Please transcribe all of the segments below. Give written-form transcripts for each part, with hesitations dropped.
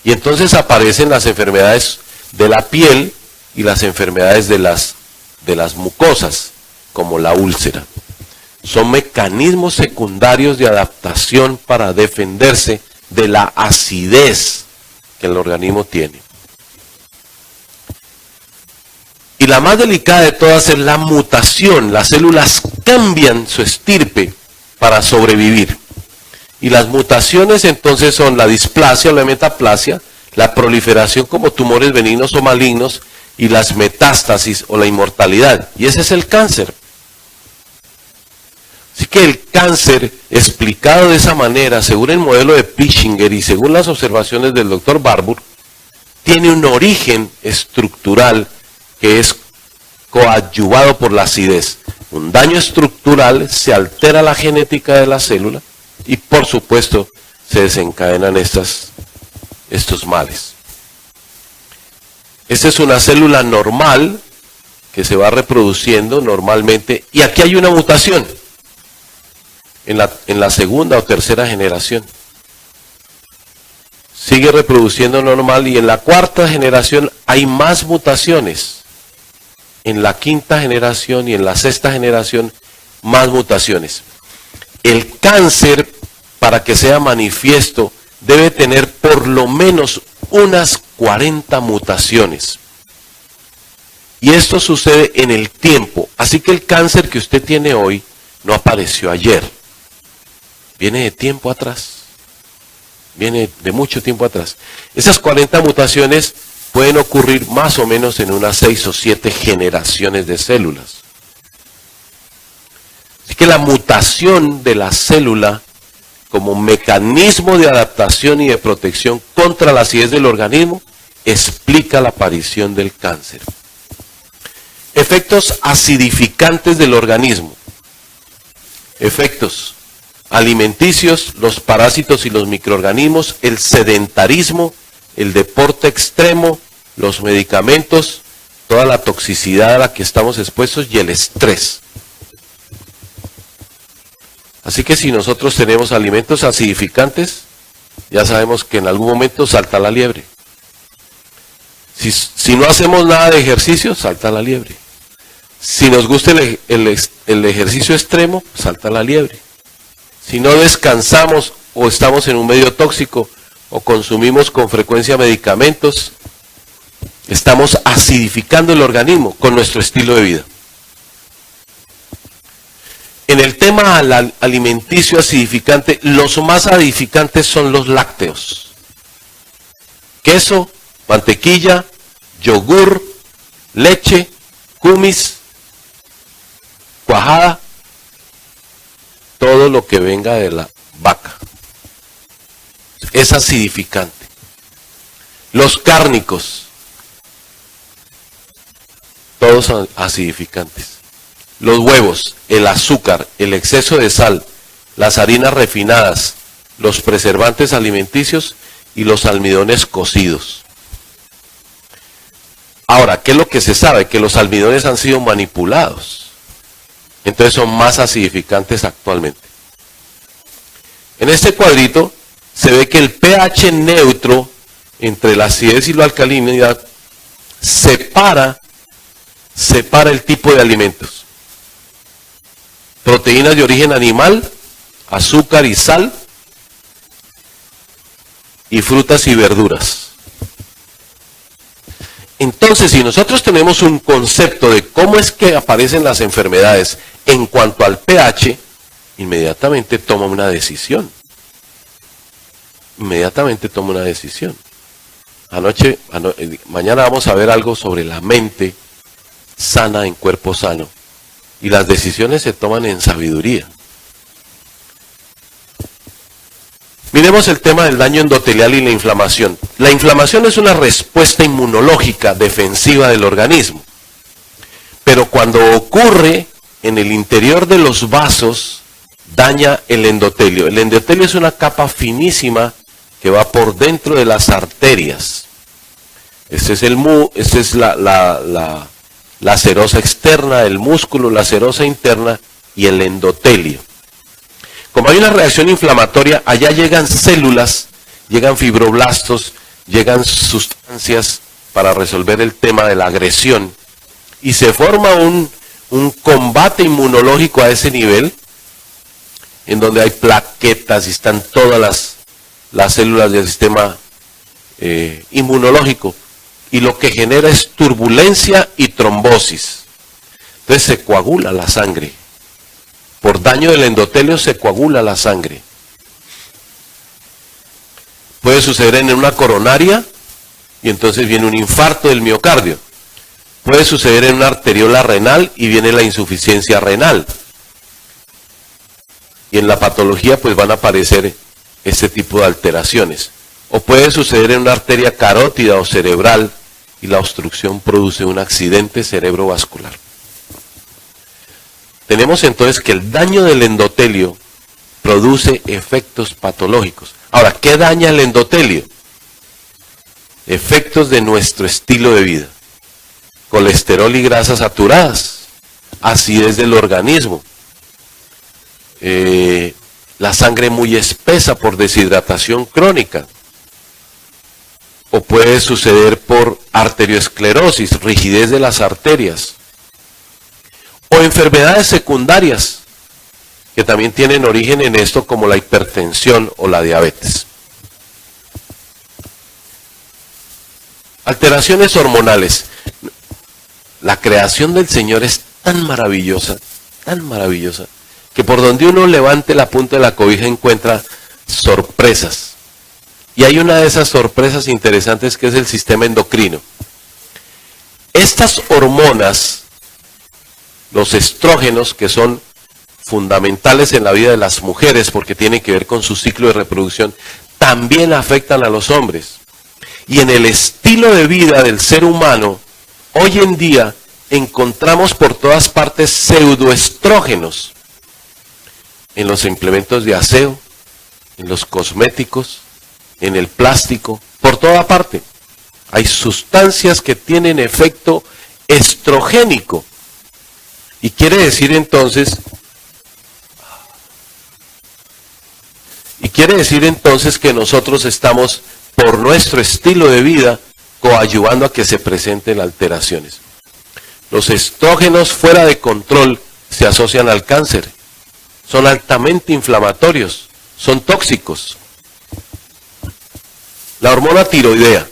Y entonces aparecen las enfermedades de la piel y las enfermedades de las mucosas, como la úlcera. Son mecanismos secundarios de adaptación para defenderse de la acidez que el organismo tiene. Y la más delicada de todas es la mutación. Las células cambian su estirpe para sobrevivir. Y las mutaciones entonces son la displasia o la metaplasia, la proliferación como tumores benignos o malignos, y las metástasis o la inmortalidad. Y ese es el cáncer. Así que el cáncer, explicado de esa manera, según el modelo de Pischinger y según las observaciones del Dr. Barbour, tiene un origen estructural que es coadyuvado por la acidez. Un daño estructural, se altera la genética de la célula y por supuesto se desencadenan estos males. Esta es una célula normal que se va reproduciendo normalmente y aquí hay una mutación en la segunda o tercera generación. Sigue reproduciendo normal y en la cuarta generación hay más mutaciones. En la quinta generación y en la sexta generación más mutaciones. El cáncer, para que sea manifiesto, debe tener por lo menos unas 40 mutaciones. Y esto sucede en el tiempo. Así que el cáncer que usted tiene hoy no apareció ayer. Viene de tiempo atrás. Viene de mucho tiempo atrás. Esas 40 mutaciones pueden ocurrir más o menos en unas 6 o 7 generaciones de células. Así que la mutación de la célula como mecanismo de adaptación y de protección contra la acidez del organismo explica la aparición del cáncer. Efectos acidificantes del organismo. Efectos alimenticios, los parásitos y los microorganismos, el sedentarismo, el deporte extremo, los medicamentos, toda la toxicidad a la que estamos expuestos y el estrés. Así que si nosotros tenemos alimentos acidificantes, ya sabemos que en algún momento salta la liebre. Si no hacemos nada de ejercicio, salta la liebre. Si nos gusta el ejercicio extremo, salta la liebre. Si no descansamos o estamos en un medio tóxico o consumimos con frecuencia medicamentos, estamos acidificando el organismo con nuestro estilo de vida. En el tema alimenticio acidificante, los más acidificantes son los lácteos. Queso, mantequilla, yogur, leche, kumis, cuajada, todo lo que venga de la vaca. Es acidificante. Los cárnicos, todos son acidificantes. Los huevos, el azúcar, el exceso de sal, las harinas refinadas, los preservantes alimenticios y los almidones cocidos. Ahora, ¿qué es lo que se sabe? Que los almidones han sido manipulados. Entonces son más acidificantes actualmente. En este cuadrito se ve que el pH neutro entre la acidez y la alcalinidad separa el tipo de alimentos. Proteínas de origen animal, azúcar y sal, y frutas y verduras. Entonces, si nosotros tenemos un concepto de cómo es que aparecen las enfermedades en cuanto al pH, inmediatamente toma una decisión. Mañana vamos a ver algo sobre la mente sana en cuerpo sano. Y las decisiones se toman en sabiduría. Miremos el tema del daño endotelial y la inflamación. La inflamación es una respuesta inmunológica defensiva del organismo. Pero cuando ocurre en el interior de los vasos, daña el endotelio. El endotelio es una capa finísima que va por dentro de las arterias. Este es la serosa externa, el músculo, la serosa interna y el endotelio. Como hay una reacción inflamatoria, allá llegan células, llegan fibroblastos, llegan sustancias para resolver el tema de la agresión y se forma un combate inmunológico a ese nivel, en donde hay plaquetas y están todas las células del sistema inmunológico, y lo que genera es turbulencia y trombosis. Entonces se coagula la sangre. Por daño del endotelio se coagula la sangre. Puede suceder en una coronaria y entonces viene un infarto del miocardio. Puede suceder en una arteriola renal y viene la insuficiencia renal. Y en la patología pues van a aparecer este tipo de alteraciones. O puede suceder en una arteria carótida o cerebral y la obstrucción produce un accidente cerebrovascular. Tenemos entonces que el daño del endotelio produce efectos patológicos. Ahora, ¿qué daña el endotelio? Efectos de nuestro estilo de vida. Colesterol y grasas saturadas, acidez del organismo, la sangre muy espesa por deshidratación crónica, o puede suceder por arteriosclerosis, rigidez de las arterias, o enfermedades secundarias que también tienen origen en esto, como la hipertensión o la diabetes. Alteraciones hormonales. La creación del Señor es tan maravillosa, que por donde uno levante la punta de la cobija encuentra sorpresas. Y hay una de esas sorpresas interesantes que es el sistema endocrino. Estas hormonas, los estrógenos, que son fundamentales en la vida de las mujeres porque tienen que ver con su ciclo de reproducción, también afectan a los hombres. Y en el estilo de vida del ser humano, hoy en día encontramos por todas partes pseudoestrógenos, en los implementos de aseo, en los cosméticos, en el plástico, por toda parte. Hay sustancias que tienen efecto estrogénico. Y quiere decir entonces que nosotros estamos, por nuestro estilo de vida, coadyuvando a que se presenten alteraciones. Los estrógenos fuera de control se asocian al cáncer, son altamente inflamatorios, son tóxicos. La hormona tiroidea.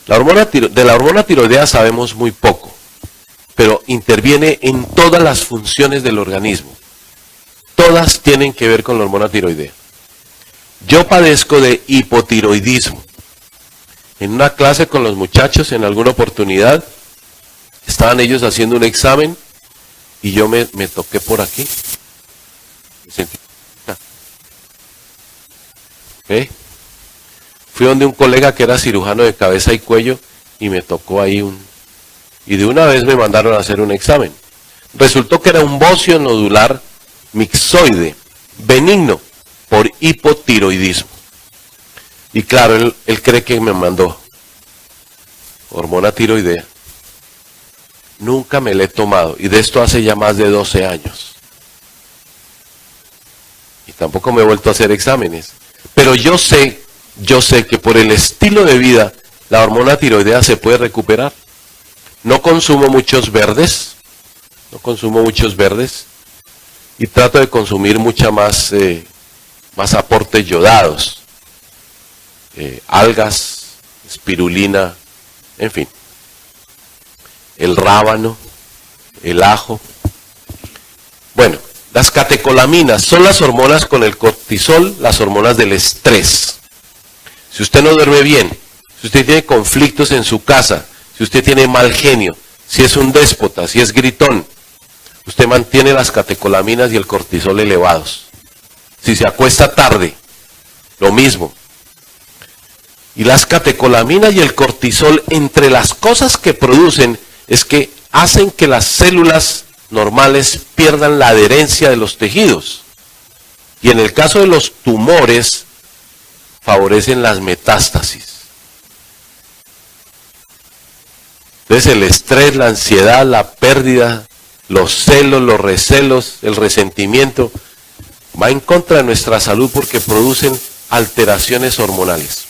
De la hormona tiroidea sabemos muy poco, pero interviene en todas las funciones del organismo. Todas tienen que ver con la hormona tiroidea. Yo padezco de hipotiroidismo. En una clase con los muchachos, en alguna oportunidad, estaban ellos haciendo un examen y yo me toqué por aquí. Me sentí. ¿Ve? Fui donde un colega que era cirujano de cabeza y cuello y me tocó ahí y de una vez me mandaron a hacer un examen. Resultó que era un bocio nodular mixoide, benigno, por hipotiroidismo. Y claro, él cree que me mandó hormona tiroidea. Nunca me la he tomado, y de esto hace ya más de 12 años. Y tampoco me he vuelto a hacer exámenes. Pero yo sé que por el estilo de vida, la hormona tiroidea se puede recuperar. No consumo muchos verdes, y trato de consumir mucha más aportes yodados, algas, espirulina, en fin, el rábano, el ajo. Bueno, las catecolaminas son las hormonas con el cortisol, las hormonas del estrés. Si usted no duerme bien, si usted tiene conflictos en su casa, si usted tiene mal genio, si es un déspota, si es gritón, usted mantiene las catecolaminas y el cortisol elevados. Si se acuesta tarde, lo mismo. Y las catecolaminas y el cortisol, entre las cosas que producen, es que hacen que las células normales pierdan la adherencia de los tejidos. Y en el caso de los tumores, favorecen las metástasis. Entonces el estrés, la ansiedad, la pérdida, los celos, los recelos, el resentimiento, va en contra de nuestra salud porque producen alteraciones hormonales.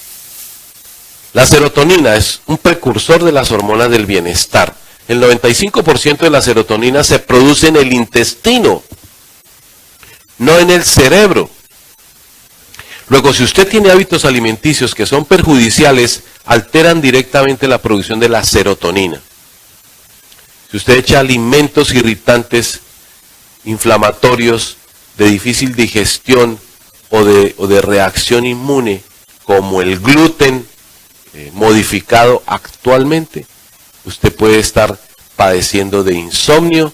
La serotonina es un precursor de las hormonas del bienestar. El 95% de la serotonina se produce en el intestino, no en el cerebro. Luego, si usted tiene hábitos alimenticios que son perjudiciales, alteran directamente la producción de la serotonina. Si usted echa alimentos irritantes, inflamatorios, de difícil digestión o de reacción inmune, como el gluten modificado actualmente, usted puede estar padeciendo de insomnio,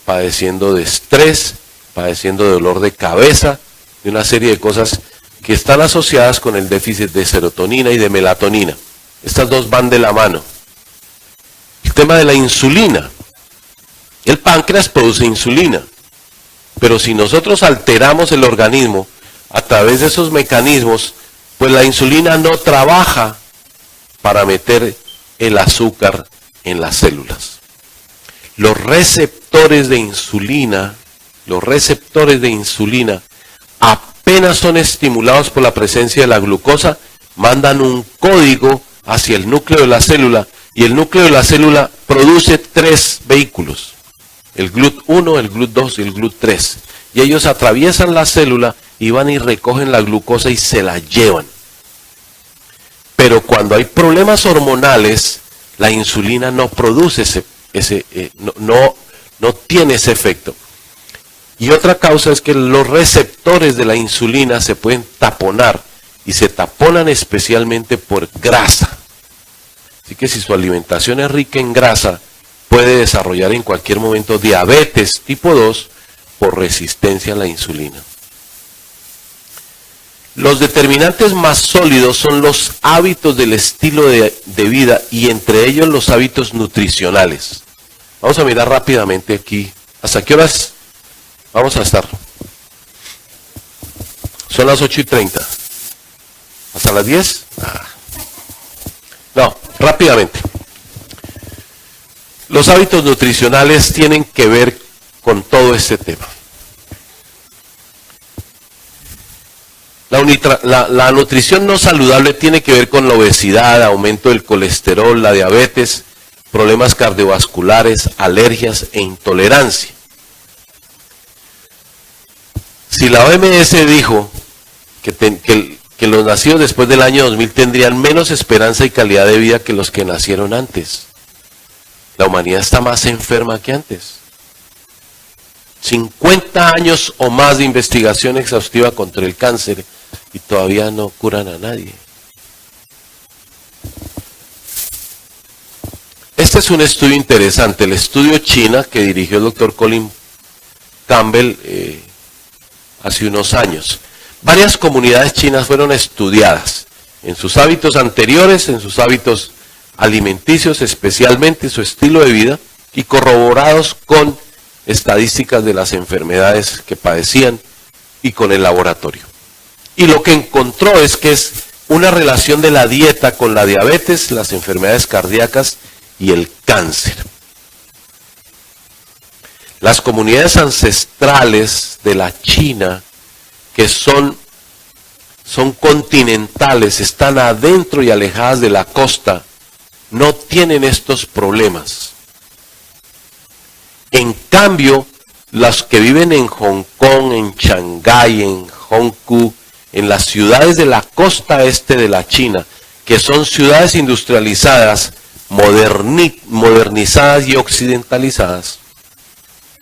padeciendo de estrés, padeciendo de dolor de cabeza, de una serie de cosas que están asociadas con el déficit de serotonina y de melatonina. Estas dos van de la mano. El tema de la insulina. El páncreas produce insulina, pero si nosotros alteramos el organismo a través de esos mecanismos, pues la insulina no trabaja para meter el azúcar en las células. Los receptores de insulina apenas son estimulados por la presencia de la glucosa, mandan un código hacia el núcleo de la célula y el núcleo de la célula produce 3 vehículos, el GLUT1, el GLUT2 y el GLUT3, y ellos atraviesan la célula y van y recogen la glucosa y se la llevan. Pero cuando hay problemas hormonales, la insulina no produce no tiene ese efecto. Y otra causa es que los receptores de la insulina se pueden taponar, y se taponan especialmente por grasa. Así que si su alimentación es rica en grasa, puede desarrollar en cualquier momento diabetes tipo 2 por resistencia a la insulina. Los determinantes más sólidos son los hábitos del estilo de vida, y entre ellos los hábitos nutricionales. Vamos a mirar rápidamente aquí. ¿Hasta qué horas vamos a estar? Son las 8:30. ¿Hasta las 10? No, rápidamente. Los hábitos nutricionales tienen que ver con todo este tema. La nutrición no saludable tiene que ver con la obesidad, aumento del colesterol, la diabetes, problemas cardiovasculares, alergias e intolerancia. Si la OMS dijo que los nacidos después del año 2000 tendrían menos esperanza y calidad de vida que los que nacieron antes, la humanidad está más enferma que antes. 50 años o más de investigación exhaustiva contra el cáncer y todavía no curan a nadie. Este es un estudio interesante, el estudio China que dirigió el doctor Colin Campbell hace unos años. Varias comunidades chinas fueron estudiadas en sus hábitos anteriores, en sus hábitos alimenticios, especialmente su estilo de vida, y corroborados con estadísticas de las enfermedades que padecían y con el laboratorio. Y lo que encontró es que es una relación de la dieta con la diabetes, las enfermedades cardíacas y el cáncer. Las comunidades ancestrales de la China, que son continentales, están adentro y alejadas de la costa, no tienen estos problemas. En cambio, los que viven en Hong Kong, en Shanghái, en Hongkou, en las ciudades de la costa este de la China, que son ciudades industrializadas, modernizadas y occidentalizadas,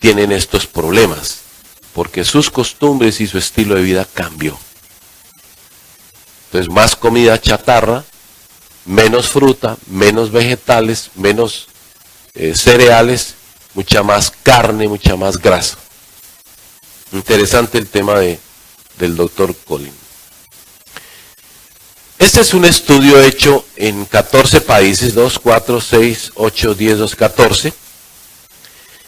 tienen estos problemas, porque sus costumbres y su estilo de vida cambió. Entonces, más comida chatarra, menos fruta, menos vegetales, menos cereales, mucha más carne, mucha más grasa. Interesante el tema del doctor Colin. Este es un estudio hecho en 14 países, 2, 4, 6, 8, 10, 2, 14,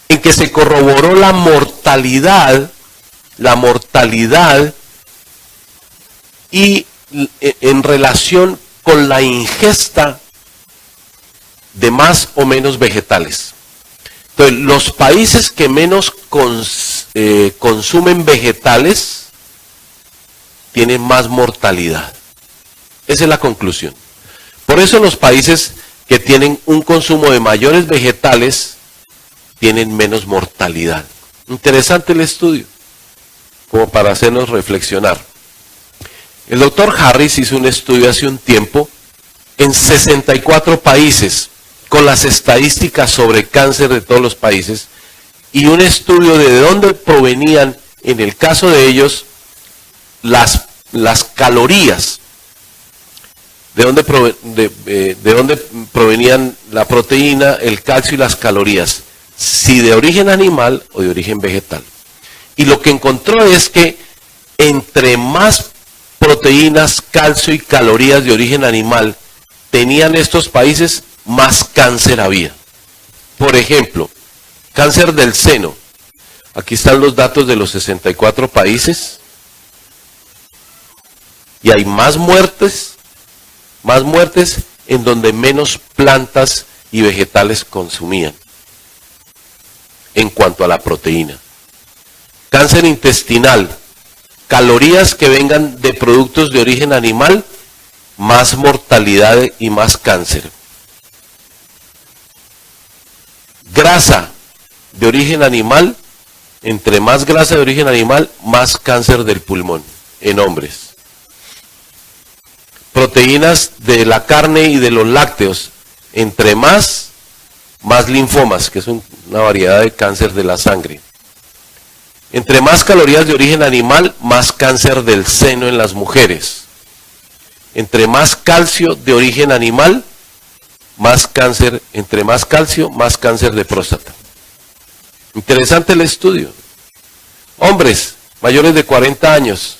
en que se corroboró la mortalidad y en relación con la ingesta de más o menos vegetales. Entonces, los países que menos consumen vegetales tienen más mortalidad. Esa es la conclusión. Por eso los países que tienen un consumo de mayores vegetales tienen menos mortalidad. Interesante el estudio, como para hacernos reflexionar. El doctor Harris hizo un estudio hace un tiempo en 64 países, con las estadísticas sobre cáncer de todos los países, y un estudio de dónde provenían, en el caso de ellos, las calorías, de dónde provenían la proteína, el calcio y las calorías, si de origen animal o de origen vegetal. Y lo que encontró es que entre más proteínas, calcio y calorías de origen animal tenían estos países, más cáncer había. Por ejemplo, cáncer del seno. Aquí están los datos de los 64 países. Y hay más muertes en donde menos plantas y vegetales consumían en cuanto a la proteína. Cáncer intestinal, calorías que vengan de productos de origen animal, más mortalidad y más cáncer. Grasa de origen animal, entre más grasa de origen animal, más cáncer del pulmón en hombres. Proteínas de la carne y de los lácteos, entre más linfomas, que es una variedad de cáncer de la sangre. Entre más calorías de origen animal, más cáncer del seno en las mujeres. Entre más calcio de origen animal, más cáncer, entre más calcio, más cáncer de próstata. Interesante el estudio. Hombres mayores de 40 años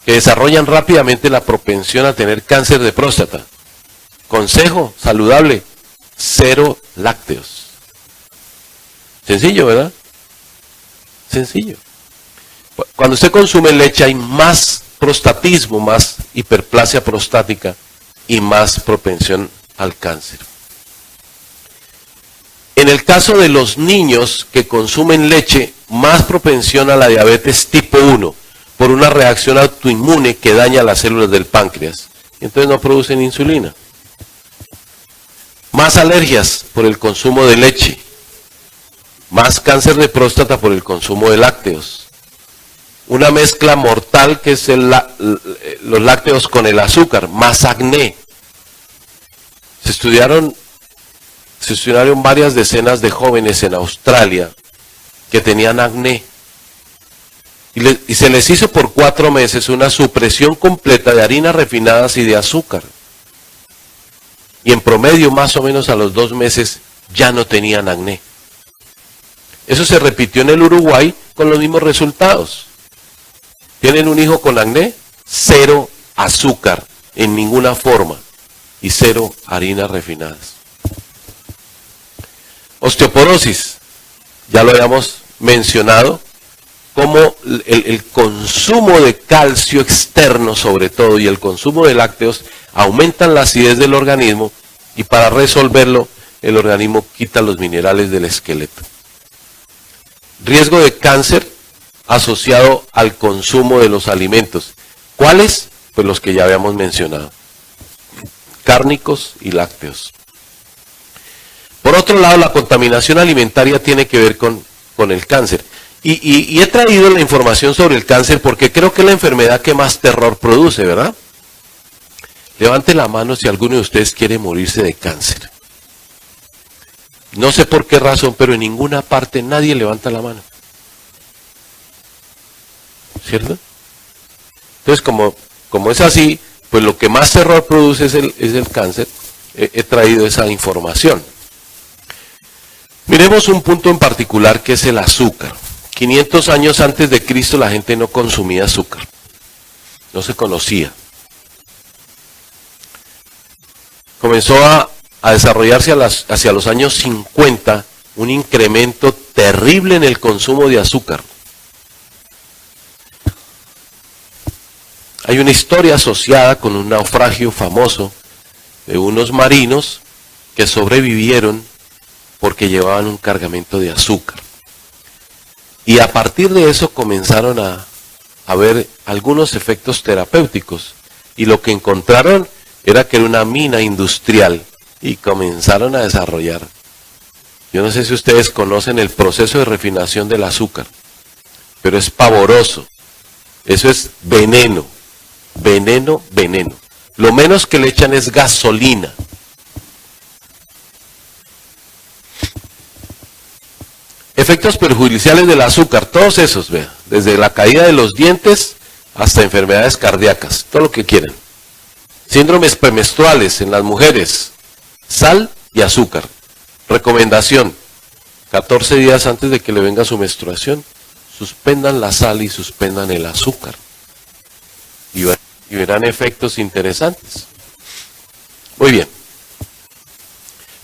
que desarrollan rápidamente la propensión a tener cáncer de próstata. Consejo saludable: 0 lácteos. Sencillo, ¿verdad? Sencillo. Cuando usted consume leche hay más prostatismo, más hiperplasia prostática y más propensión al cáncer. En el caso de los niños que consumen leche, más propensión a la diabetes tipo 1 por una reacción autoinmune que daña las células del páncreas. Entonces no producen insulina. Más alergias por el consumo de leche. Más cáncer de próstata por el consumo de lácteos. Una mezcla mortal que es los lácteos con el azúcar. Más acné. Se estudiaron varias decenas de jóvenes en Australia que tenían acné. Y se les hizo por 4 meses una supresión completa de harinas refinadas y de azúcar. Y en promedio, más o menos a los 2 meses, ya no tenían acné. Eso se repitió en el Uruguay con los mismos resultados. ¿Tienen un hijo con acné? 0 azúcar en ninguna forma y 0 harinas refinadas. Osteoporosis, ya lo habíamos mencionado, como el consumo de calcio externo sobre todo y el consumo de lácteos aumentan la acidez del organismo y para resolverlo el organismo quita los minerales del esqueleto. Riesgo de cáncer asociado al consumo de los alimentos. ¿Cuáles? Pues los que ya habíamos mencionado. Cárnicos y lácteos. Por otro lado, la contaminación alimentaria tiene que ver con el cáncer. Y he traído la información sobre el cáncer porque creo que es la enfermedad que más terror produce, ¿verdad? Levante la mano si alguno de ustedes quiere morirse de cáncer. No sé por qué razón, pero en ninguna parte nadie levanta la mano. ¿Cierto? Entonces, como es así, pues lo que más terror produce es el cáncer. He traído esa información. Miremos un punto en particular que es el azúcar. 500 años antes de Cristo la gente no consumía azúcar. No se conocía. Comenzó a desarrollarse hacia los años 50 un incremento terrible en el consumo de azúcar. Hay una historia asociada con un naufragio famoso de unos marinos que sobrevivieron porque llevaban un cargamento de azúcar. Y a partir de eso comenzaron a ver algunos efectos terapéuticos. Y lo que encontraron era que era una mina industrial y comenzaron a desarrollar. Yo no sé si ustedes conocen el proceso de refinación del azúcar, pero es pavoroso. Eso es veneno, veneno, veneno. Lo menos que le echan es gasolina. Efectos perjudiciales del azúcar, todos esos, vean, desde la caída de los dientes hasta enfermedades cardíacas, todo lo que quieran. Síndromes premenstruales en las mujeres, sal y azúcar. Recomendación, 14 días antes de que le venga su menstruación, suspendan la sal y suspendan el azúcar. Y verán efectos interesantes. Muy bien.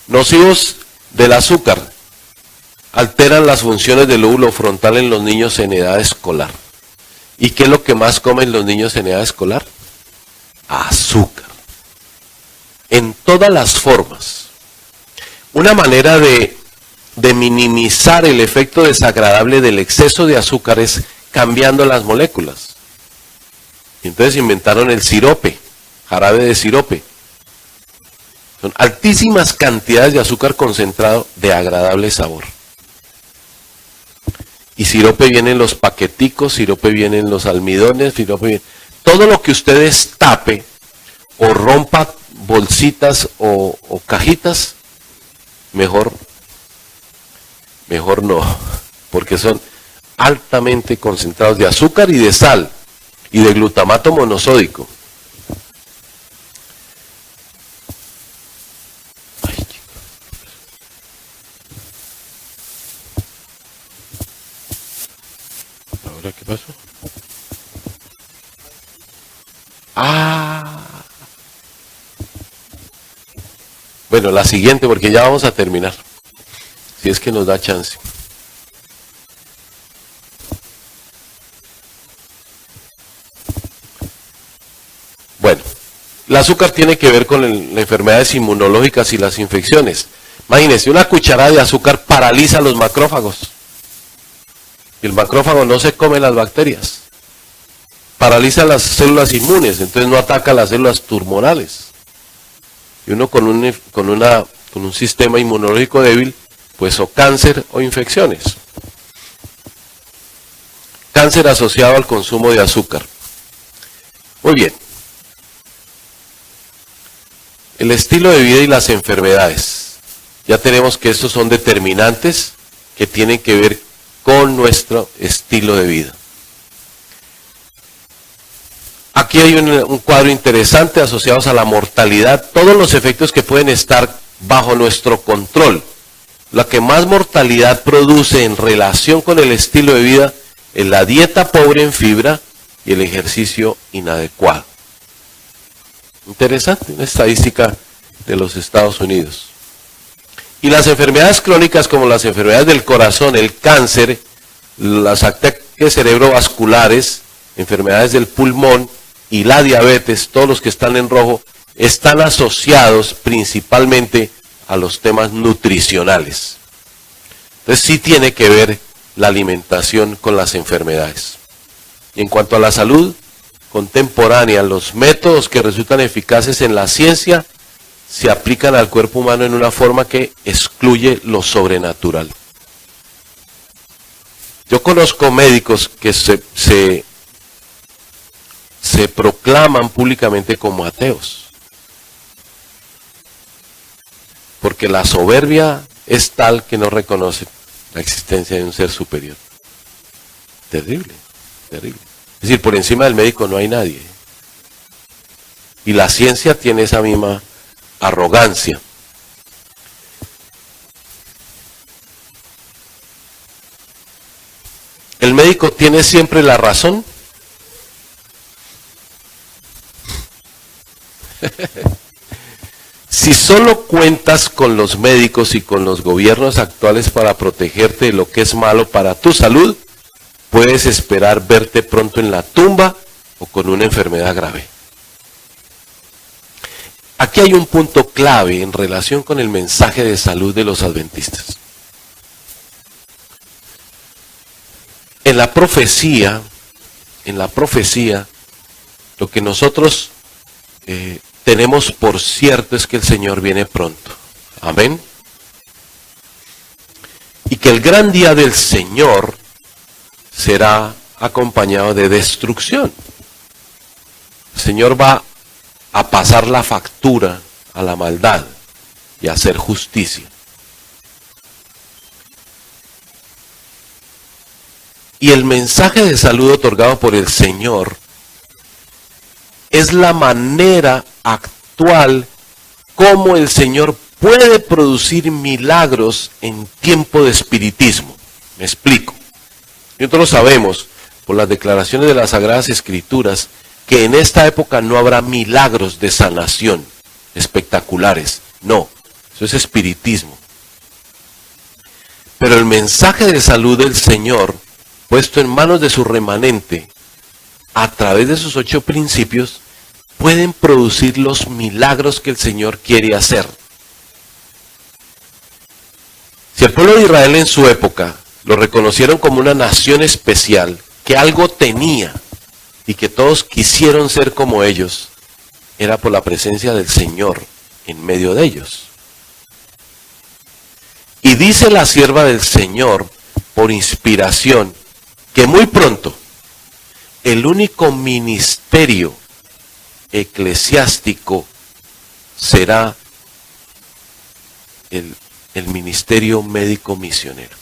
Nocivos del azúcar. Alteran las funciones del lóbulo frontal en los niños en edad escolar. ¿Y qué es lo que más comen los niños en edad escolar? Azúcar. En todas las formas. Una manera de minimizar el efecto desagradable del exceso de azúcar es cambiando las moléculas. Entonces inventaron el sirope, jarabe de sirope. Son altísimas cantidades de azúcar concentrado de agradable sabor. Y sirope viene en los paqueticos, sirope viene en los almidones, sirope viene... Todo lo que ustedes tape o rompa bolsitas o cajitas, mejor no, porque son altamente concentrados de azúcar y de sal y de glutamato monosódico. Ay, chicos. ¿Ahora qué pasó? Bueno, la siguiente, porque ya vamos a terminar. Si es que nos da chance. Bueno, el azúcar tiene que ver con las enfermedades inmunológicas y las infecciones. Imagínense, una cucharada de azúcar paraliza los macrófagos. Y el macrófago no se come las bacterias. Paraliza las células inmunes, entonces no ataca las células tumorales. Y uno con un sistema inmunológico débil, pues o cáncer o infecciones. Cáncer asociado al consumo de azúcar. Muy bien. El estilo de vida y las enfermedades. Ya tenemos que estos son determinantes que tienen que ver con nuestro estilo de vida. Aquí hay un cuadro interesante asociados a la mortalidad, todos los efectos que pueden estar bajo nuestro control. La que más mortalidad produce en relación con el estilo de vida es la dieta pobre en fibra y el ejercicio inadecuado. Interesante, una estadística de los Estados Unidos. Y las enfermedades crónicas como las enfermedades del corazón, el cáncer, las ataques cerebrovasculares, enfermedades del pulmón y la diabetes, todos los que están en rojo, están asociados principalmente a los temas nutricionales. Entonces sí tiene que ver la alimentación con las enfermedades. Y en cuanto a la salud contemporánea, los métodos que resultan eficaces en la ciencia se aplican al cuerpo humano en una forma que excluye lo sobrenatural. Yo conozco médicos que se proclaman públicamente como ateos. Porque la soberbia es tal que no reconoce la existencia de un ser superior. Terrible, terrible. Es decir, por encima del médico no hay nadie. Y la ciencia tiene esa misma arrogancia. ¿El médico tiene siempre la razón? Si solo cuentas con los médicos y con los gobiernos actuales para protegerte de lo que es malo para tu salud, puedes esperar verte pronto en la tumba o con una enfermedad grave. Aquí hay un punto clave en relación con el mensaje de salud de los adventistas. En la profecía, lo que nosotros tenemos por cierto es que el Señor viene pronto. Amén. Y que el gran día del Señor será acompañado de destrucción. El Señor va a pasar la factura a la maldad y a hacer justicia. Y el mensaje de salud otorgado por el Señor es la manera actual como el Señor puede producir milagros en tiempo de espiritismo. Me explico. Nosotros sabemos, por las declaraciones de las Sagradas Escrituras, que en esta época no habrá milagros de sanación espectaculares. No, eso es espiritismo. Pero el mensaje de salud del Señor, puesto en manos de su remanente, a través de sus 8 principios, pueden producir los milagros que el Señor quiere hacer. Si el pueblo de Israel en su época lo reconocieron como una nación especial, que algo tenía y que todos quisieron ser como ellos, era por la presencia del Señor en medio de ellos. Y dice la sierva del Señor, por inspiración, que muy pronto el único ministerio eclesiástico será el ministerio médico misionero.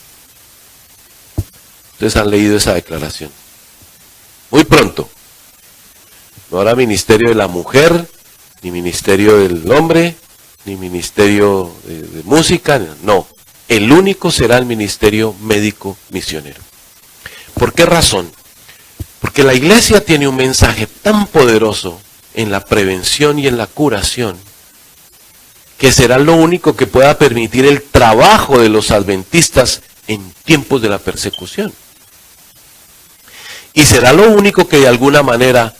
Ustedes han leído esa declaración. Muy pronto. No habrá ministerio de la mujer, ni ministerio del hombre, ni ministerio de música, no. El único será el ministerio médico misionero. ¿Por qué razón? Porque la iglesia tiene un mensaje tan poderoso en la prevención y en la curación, que será lo único que pueda permitir el trabajo de los adventistas en tiempos de la persecución. Y será lo único que de alguna manera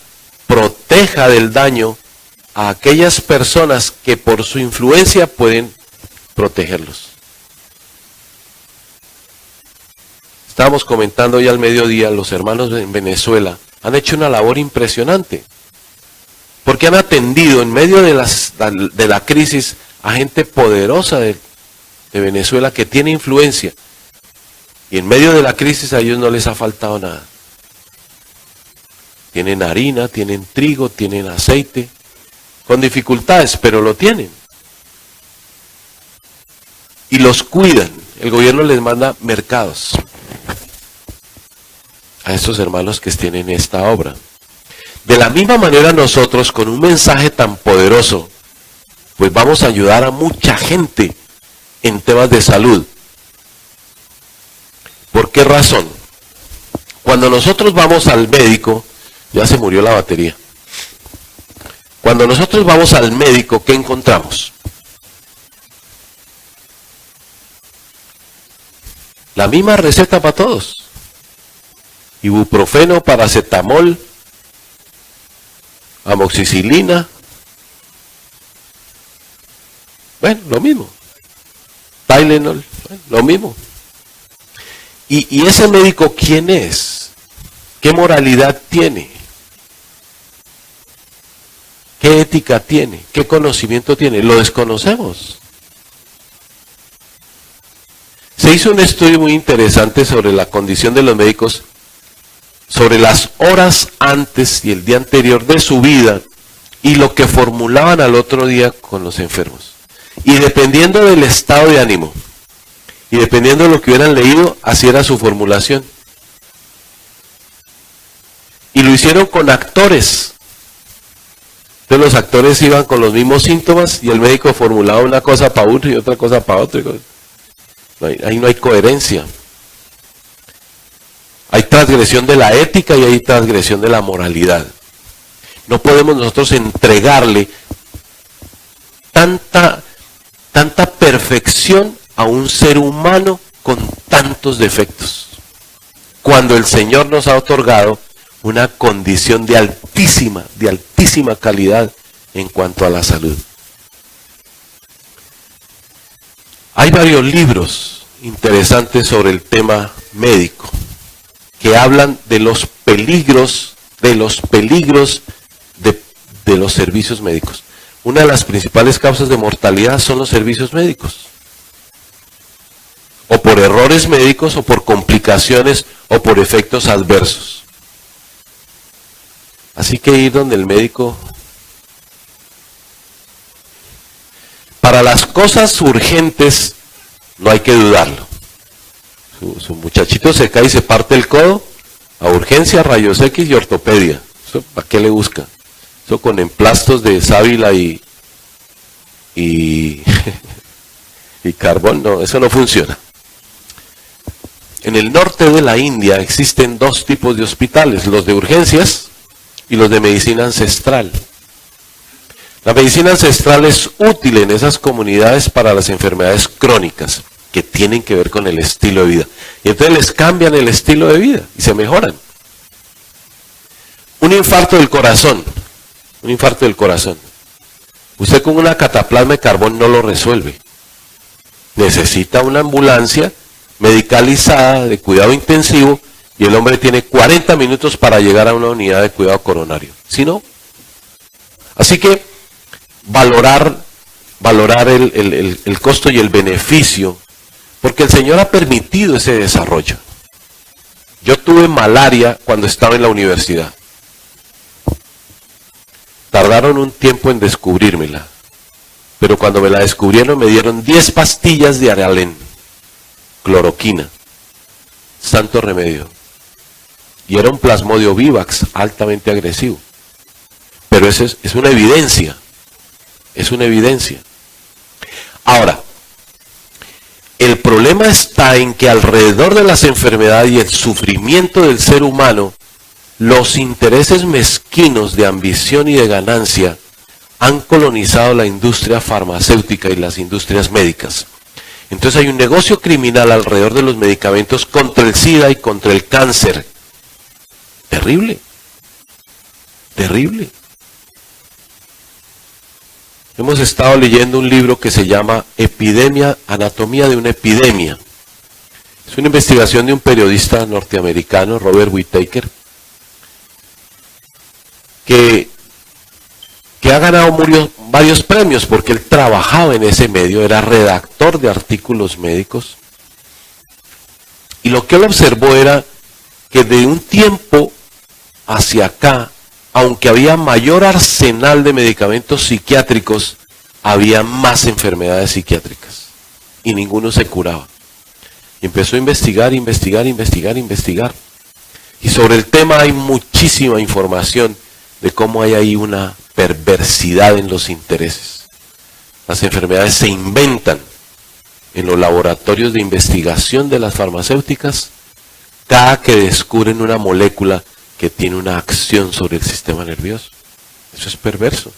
proteja del daño a aquellas personas que por su influencia pueden protegerlos. Estábamos comentando hoy al mediodía, los hermanos en Venezuela han hecho una labor impresionante, porque han atendido en medio de la crisis a gente poderosa de Venezuela que tiene influencia, y en medio de la crisis a ellos no les ha faltado nada. Tienen harina, tienen trigo, tienen aceite, con dificultades, pero lo tienen. Y los cuidan. El gobierno les manda mercados a estos hermanos que tienen esta obra. De la misma manera nosotros, con un mensaje tan poderoso, pues vamos a ayudar a mucha gente en temas de salud. ¿Por qué razón? Cuando nosotros vamos al médico, ya se murió la batería. Cuando nosotros vamos al médico, ¿qué encontramos? La misma receta para todos. Ibuprofeno, paracetamol, amoxicilina. Bueno, lo mismo. Tylenol, lo mismo. ¿Y ese médico quién es? ¿Qué moralidad tiene? ¿Qué ética tiene? ¿Qué conocimiento tiene? Lo desconocemos. Se hizo un estudio muy interesante sobre la condición de los médicos, sobre las horas antes y el día anterior de su vida y lo que formulaban al otro día con los enfermos. Y dependiendo del estado de ánimo y dependiendo de lo que hubieran leído, así era su formulación. Y lo hicieron con actores. Entonces los actores iban con los mismos síntomas y el médico formulaba una cosa para uno y otra cosa para otro. Ahí no hay coherencia. Hay transgresión de la ética y hay transgresión de la moralidad. No podemos nosotros entregarle tanta perfección a un ser humano con tantos defectos, cuando el Señor nos ha otorgado una condición de altísima calidad en cuanto a la salud. Hay varios libros interesantes sobre el tema médico que hablan de los peligros de los servicios médicos. una de las principales causas de mortalidad son los servicios médicos. O por errores médicos, o por complicaciones, o por efectos adversos. Así que ir donde el médico. Para las cosas urgentes no hay que dudarlo. Su muchachito se cae y se parte el codo, a urgencia, rayos X y ortopedia. ¿Eso para qué le busca? Eso con emplastos de sábila y carbón, no, eso no funciona. En el norte de la India existen dos tipos de hospitales, los de urgencias y los de medicina ancestral. La medicina ancestral es útil en esas comunidades para las enfermedades crónicas que tienen que ver con el estilo de vida. Y entonces les cambian el estilo de vida y se mejoran. Un infarto del corazón. Usted con una cataplasma de carbón no lo resuelve. Necesita una ambulancia medicalizada de cuidado intensivo y el hombre tiene 40 minutos para llegar a una unidad de cuidado coronario. Si no, así que valorar el costo y el beneficio, porque el Señor ha permitido ese desarrollo. Yo tuve malaria cuando estaba en la universidad. Tardaron un tiempo en descubrírmela, pero cuando me la descubrieron me dieron 10 pastillas de Aralen, cloroquina, santo remedio. Y era un plasmodio vivax altamente agresivo. Pero eso es una evidencia. Es una evidencia. Ahora, el problema está en que alrededor de las enfermedades y el sufrimiento del ser humano, los intereses mezquinos de ambición y de ganancia han colonizado la industria farmacéutica y las industrias médicas. Entonces hay un negocio criminal alrededor de los medicamentos contra el SIDA y contra el cáncer. Terrible. Terrible. Hemos estado leyendo un libro que se llama Epidemia, Anatomía de una Epidemia. Es una investigación de un periodista norteamericano, Robert Whittaker, que ha ganado varios premios porque él trabajaba en ese medio, era redactor de artículos médicos. Y lo que él observó era que de un tiempo hacia acá, aunque había mayor arsenal de medicamentos psiquiátricos, había más enfermedades psiquiátricas y ninguno se curaba. Y empezó a investigar. Y sobre el tema hay muchísima información de cómo hay ahí una perversidad en los intereses. Las enfermedades se inventan en los laboratorios de investigación de las farmacéuticas cada que descubren una molécula que tiene una acción sobre el sistema nervioso. Eso es perverso.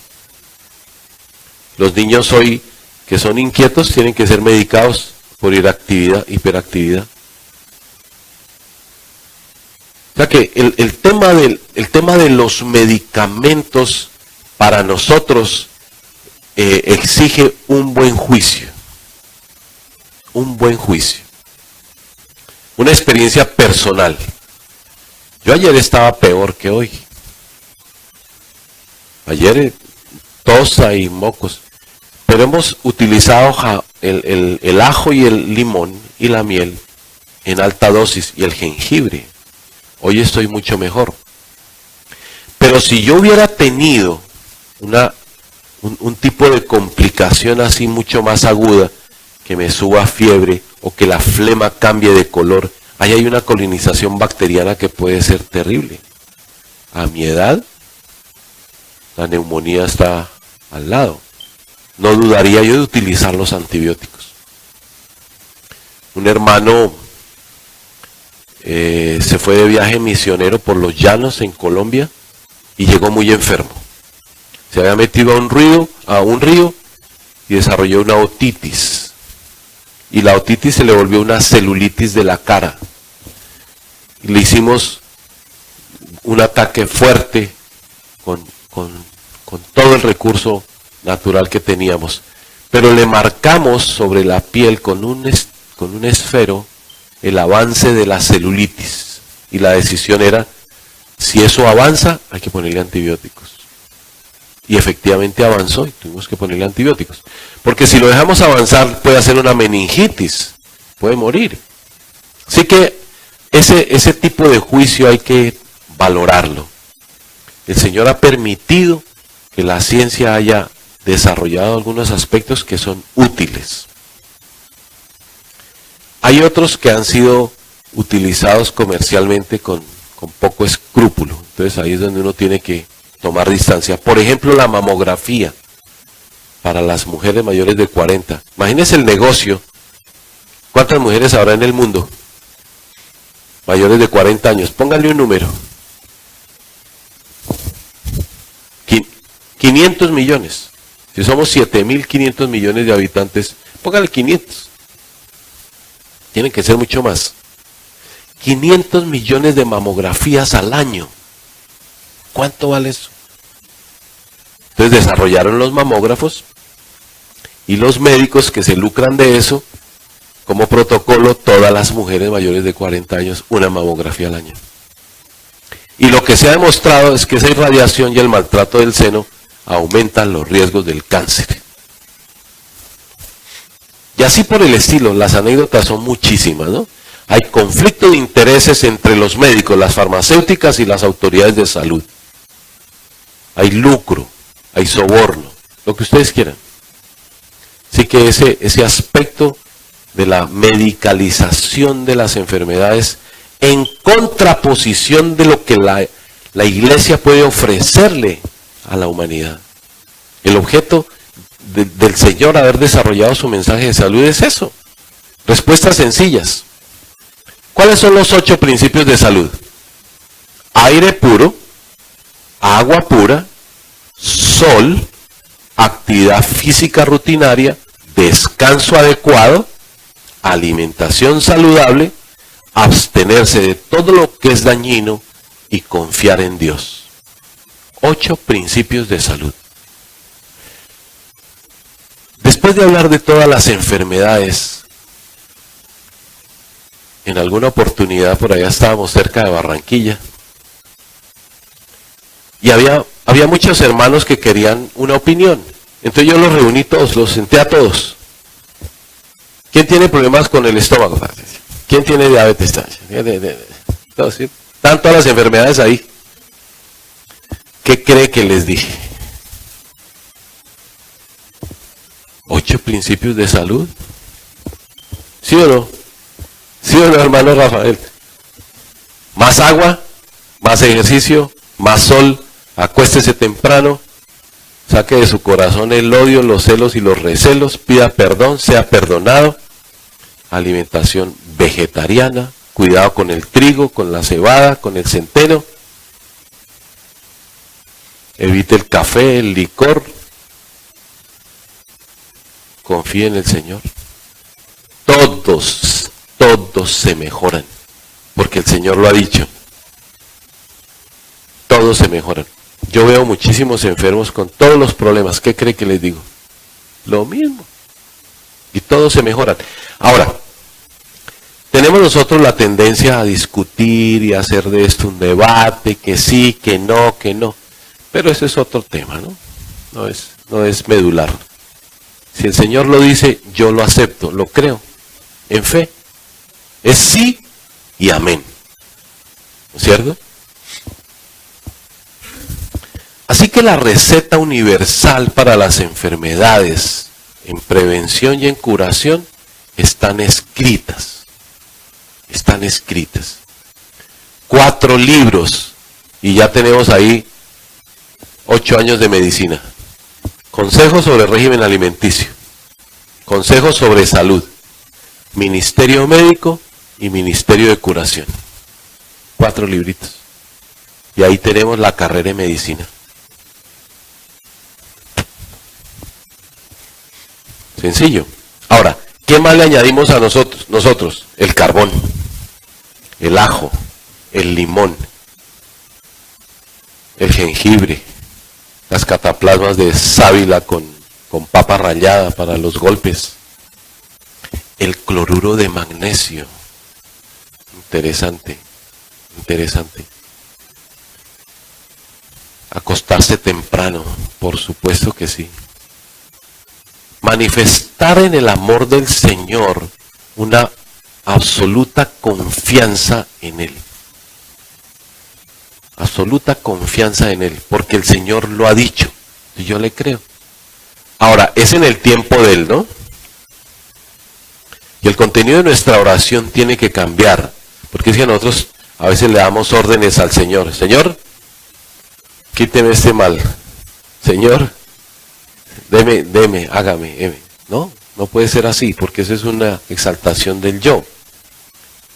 Los niños hoy que son inquietos tienen que ser medicados por hiperactividad. O sea que el tema de los medicamentos para nosotros exige un buen juicio. Una experiencia personal. Yo ayer estaba peor que hoy. Ayer tosa y mocos. Pero hemos utilizado el ajo y el limón y la miel en alta dosis y el jengibre. Hoy estoy mucho mejor. Pero si yo hubiera tenido un tipo de complicación así mucho más aguda, que me suba fiebre o que la flema cambie de color, ahí hay una colonización bacteriana que puede ser terrible. A mi edad, la neumonía está al lado. No dudaría yo de utilizar los antibióticos. Un hermano se fue de viaje misionero por los llanos en Colombia y llegó muy enfermo. Se había metido a un río y desarrolló una otitis. Y la otitis se le volvió una celulitis de la cara. Y le hicimos un ataque fuerte con todo el recurso natural que teníamos. Pero le marcamos sobre la piel con un esfero el avance de la celulitis. Y la decisión era, si eso avanza, hay que ponerle antibióticos. Y efectivamente avanzó y tuvimos que ponerle antibióticos. Porque si lo dejamos avanzar puede hacer una meningitis, puede morir. Así que ese tipo de juicio hay que valorarlo. El Señor ha permitido que la ciencia haya desarrollado algunos aspectos que son útiles. Hay otros que han sido utilizados comercialmente con poco escrúpulo. Entonces ahí es donde uno tiene que tomar distancia. Por ejemplo, la mamografía para las mujeres mayores de 40. Imagínense el negocio. ¿Cuántas mujeres habrá en el mundo mayores de 40 años? Pónganle un número. 500 millones. Si somos 7.500 millones de habitantes, pónganle 500. Tienen que ser mucho más. 500 millones de mamografías al año. ¿Cuánto vale eso? Entonces desarrollaron los mamógrafos y los médicos que se lucran de eso, como protocolo, todas las mujeres mayores de 40 años, una mamografía al año. Y lo que se ha demostrado es que esa irradiación y el maltrato del seno aumentan los riesgos del cáncer. Y así por el estilo, las anécdotas son muchísimas, ¿no? Hay conflicto de intereses entre los médicos, las farmacéuticas y las autoridades de salud. Hay lucro, hay soborno, lo que ustedes quieran. Así que ese aspecto de la medicalización de las enfermedades en contraposición de lo que la iglesia puede ofrecerle a la humanidad. El objeto del Señor haber desarrollado su mensaje de salud es eso. Respuestas sencillas. ¿Cuáles son los 8 principios de salud? Aire puro, agua pura, sol, actividad física rutinaria, descanso adecuado, alimentación saludable, abstenerse de todo lo que es dañino y confiar en Dios. 8 principios de salud. Después de hablar de todas las enfermedades, en alguna oportunidad por allá estábamos cerca de Barranquilla y había muchos hermanos que querían una opinión. Entonces yo los reuní todos, los senté a todos. ¿Quién tiene problemas con el estómago? ¿Quién tiene diabetes? Todos, ¿sí? Están todas las enfermedades ahí. ¿Qué cree que les dije? 8 principios de salud. ¿Sí o no? ¿Sí o no, hermano Rafael? Más agua, más ejercicio, más sol, acuéstese temprano, saque de su corazón el odio, los celos y los recelos, pida perdón, sea perdonado, alimentación vegetariana, cuidado con el trigo, con la cebada, con el centeno, evite el café, el licor, confíe en el Señor. Todos se mejoran, porque el Señor lo ha dicho. Todos se mejoran. Yo veo muchísimos enfermos con todos los problemas. ¿Qué cree que les digo? Lo mismo. Y todos se mejoran. Ahora, tenemos nosotros la tendencia a discutir y a hacer de esto un debate, que sí, que no, que no. Pero ese es otro tema, ¿no? No es medular. Si el Señor lo dice, yo lo acepto, lo creo, en fe. Es sí y amén. ¿No es cierto? Así que la receta universal para las enfermedades en prevención y en curación están escritas. Están escritas. 4 libros y ya tenemos ahí 8 años de medicina. Consejos sobre régimen alimenticio. Consejos sobre salud. Ministerio médico y ministerio de curación. 4 libritos. Y ahí tenemos la carrera en medicina. Sencillo. Ahora, ¿qué más le añadimos a nosotros? El carbón, el ajo, el limón, el jengibre, las cataplasmas de sábila con papa rallada para los golpes, el cloruro de magnesio. Interesante, interesante. Acostarse temprano, por supuesto que sí. Manifestar en el amor del Señor una absoluta confianza en Él. Absoluta confianza en Él, porque el Señor lo ha dicho, y yo le creo. Ahora, es en el tiempo de Él, ¿no? Y el contenido de nuestra oración tiene que cambiar, porque es que nosotros a veces le damos órdenes al Señor. Señor, quíteme este mal. Señor, deme, hágame. No, no puede ser así, porque eso es una exaltación del yo.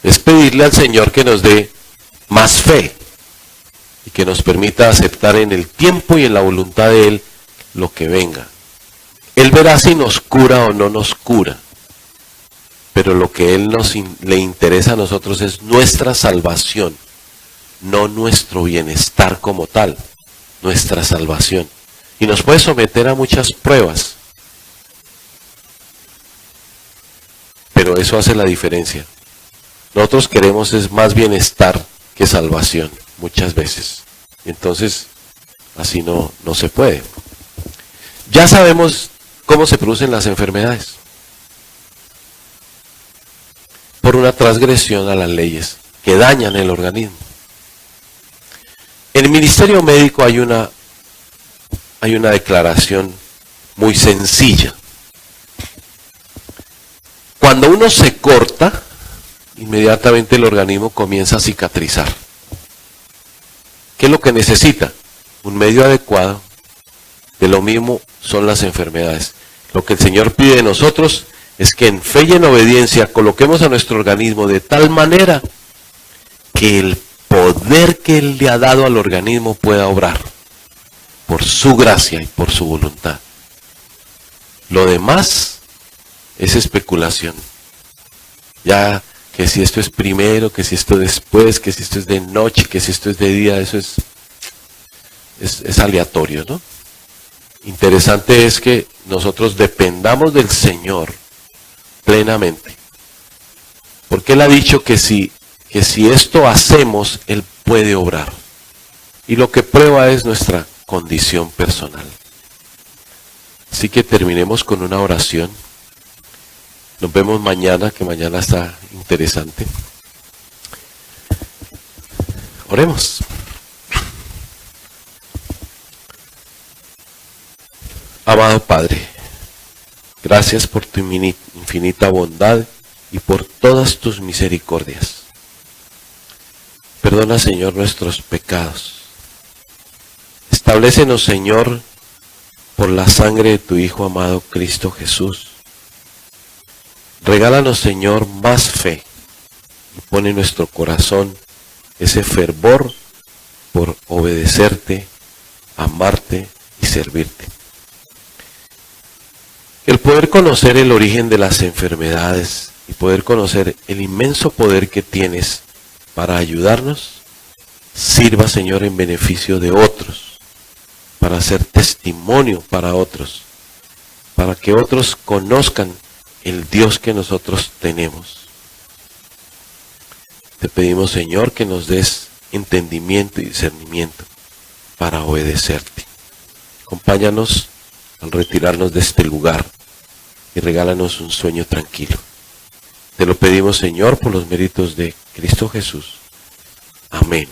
Es pedirle al Señor que nos dé más fe y que nos permita aceptar en el tiempo y en la voluntad de Él lo que venga. Él verá si nos cura o no nos cura, pero lo que Él le interesa a nosotros es nuestra salvación, no nuestro bienestar como tal, nuestra salvación. Y nos puede someter a muchas pruebas, pero eso hace la diferencia. Nosotros queremos es más bienestar que salvación, muchas veces. Entonces, así no se puede. Ya sabemos cómo se producen las enfermedades. Por una transgresión a las leyes que dañan el organismo. En el ministerio médico hay una declaración muy sencilla. Cuando uno se corta, inmediatamente el organismo comienza a cicatrizar. ¿Qué es lo que necesita? Un medio adecuado. De lo mismo son las enfermedades. Lo que el Señor pide de nosotros es que en fe y en obediencia coloquemos a nuestro organismo de tal manera que el poder que Él le ha dado al organismo pueda obrar por su gracia y por su voluntad. Lo demás es especulación. Ya que si esto es primero, que si esto después, que si esto es de noche, que si esto es de día, eso es aleatorio, ¿no? Interesante es que nosotros dependamos del Señor plenamente. Porque Él ha dicho que si esto hacemos, Él puede obrar. Y lo que prueba es nuestra condición personal. Así que terminemos con una oración. Nos vemos mañana, que mañana está interesante. Oremos. Amado Padre, gracias por tu infinita bondad y por todas tus misericordias. Perdona, Señor, nuestros pecados. Establécenos, Señor, por la sangre de tu Hijo amado Cristo Jesús. Regálanos, Señor, más fe y pone en nuestro corazón ese fervor por obedecerte, amarte y servirte. El poder conocer el origen de las enfermedades y poder conocer el inmenso poder que tienes para ayudarnos, sirva, Señor, en beneficio de otros, para ser testimonio para otros, para que otros conozcan el Dios que nosotros tenemos. Te pedimos, Señor, que nos des entendimiento y discernimiento para obedecerte. Acompáñanos al retirarnos de este lugar y regálanos un sueño tranquilo. Te lo pedimos, Señor, por los méritos de Cristo Jesús. Amén.